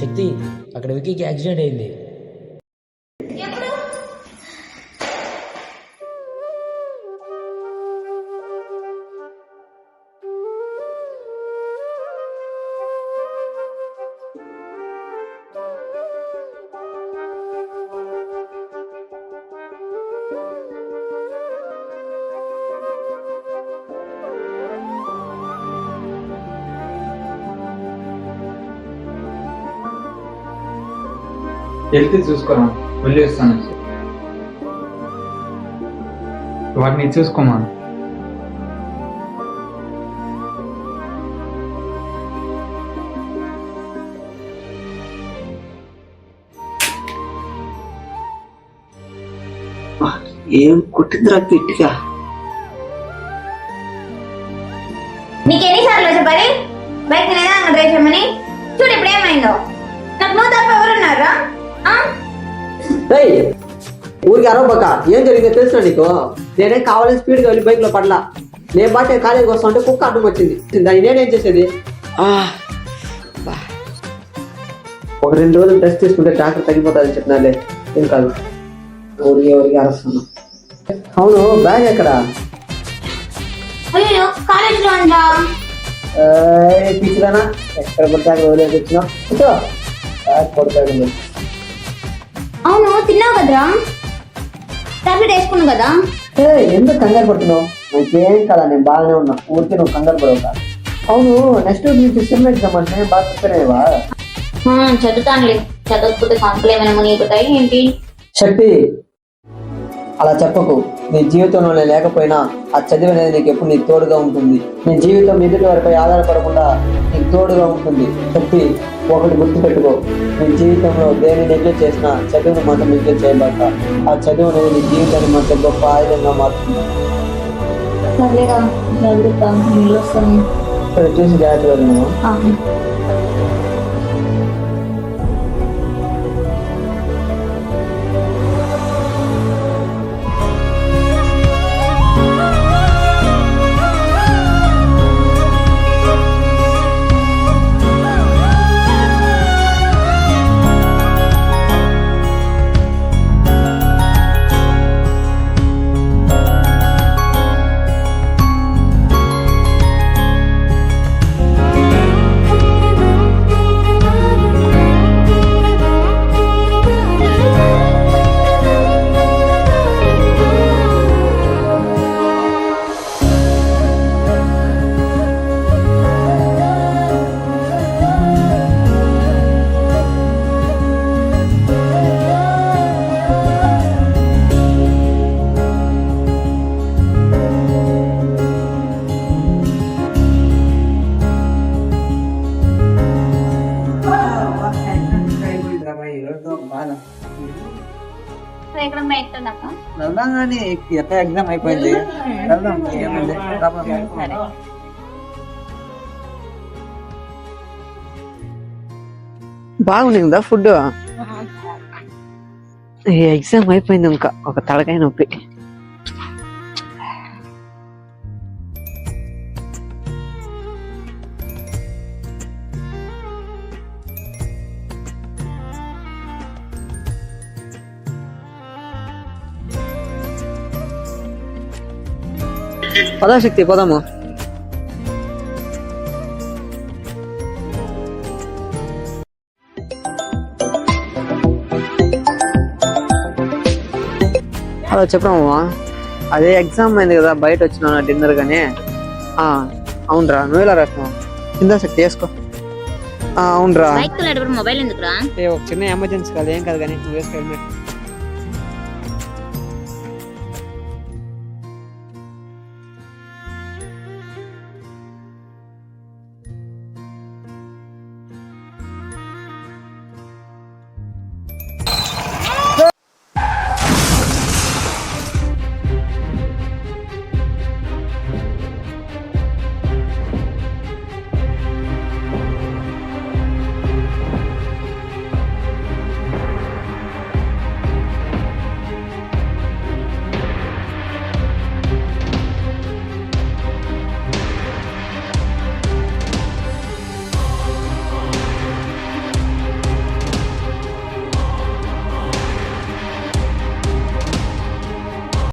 శక్తి, అక్కడ విక్కీకి యాక్సిడెంట్ అయింది. వెళ్తే చూసుకోరా, వెళ్ళి వస్తాను. వాటిని చూసుకోమా. ఏం కుట్టిందిరా గట్టిగా. నీకెన్నిసార్లు చెప్పాలి బైక్ నేనే డ్రైవ్ చేయమని? చూడు ఇప్పుడు ఏమైందో. నాకు నువ్వు తప్ప ఎవరున్నారా? ఊరికి అరవబక్క, ఏం జరిగిందో తెలుసా నీకు? నేనేం కావాలని స్పీడ్గా వెళ్ళి బైక్ లో పడలా. నేను బాటే కాలేజీకి వస్తా ఉంటే కుక్క అడ్డం వచ్చింది. దాన్ని నేనేం చేసేది? ఒక 2 రోజులు టెస్ట్ తీసుకుంటే డాక్టర్ తగ్గిపోతుందని చెప్పినాలే. ఏం కాదు, ఊరికి అరుస్తున్నా. అవును, బ్యాగ్ ఎక్కడ? అయ్యో కాలేజీలో అంటా. పిచ్చిదానా, ఎక్కడ పడతాను వదిలేసి వచ్చినా కొడతాడు. అవును తిన్నావు కదరా, టాబ్లెట్ వేసుకున్నావు కదా. ఎందుకు కంగారు పడుతున్నావు? నాకేం కదా, నేను బాగానే ఉన్నా. ఊరికే నువ్వు కంగారు పడవుతా. అవును, నెక్స్ట్ వీక్ నుంచి సెమ్ ఎగ్జామ్ అంటే బాగా ప్రిపేర్ అయ్యేవా? చదువుతానులే, చదవకపోతే సంపలు ఏమైనా మునిగిపోతాయి ఏంటి? శక్తి, అలా చెప్పకు. నీ జీవితంలో నేను లేకపోయినా ఆ చదివి అనేది నీకు ఎప్పుడు నీకు తోడుగా ఉంటుంది. నీ జీవితం ఎదుటి వారిపై ఆధారపడకుండా నీకు తోడుగా ఉంటుంది. శక్తి, ఒకటి గుర్తుపెట్టుకో, నీ జీవితంలో దేన్ని నెగ్లెక్ట్ చేసినా చదువును మాత్రం నెగ్లెక్ట్ చేయబడతా. ఆ చదువు అనేది నీ జీవితాన్ని మాత్రం గొప్ప ఆయుధంగా మారుతుంది. చూసి జాగ్రత్తగా నువ్వు. వెళ్దాం కానీ ఎట్లా ఎగ్జామ్ అయిపోయింది. వెళ్దాం. బాగుంది ఫుడ్. ఎగ్జామ్ అయిపోయింది, ఇంకా ఒక తలకాయ నొప్పి. పదాశక్తి, పోదాము. అలా చెప్పమ్మా, అదే ఎగ్జామ్ అయింది కదా, బయట వచ్చినా డిన్నర్ గానీ. అవునరా, నువ్వు ఎలా రాసినావు? కింద శక్తి వేసుకో. అవునరా, మొబైల్ ఎందుకురా? ఒక చిన్న ఎమర్జెన్సీ కాదు, ఏం కాదు కానీ నువ్వు వేసుకో హెల్మెట్.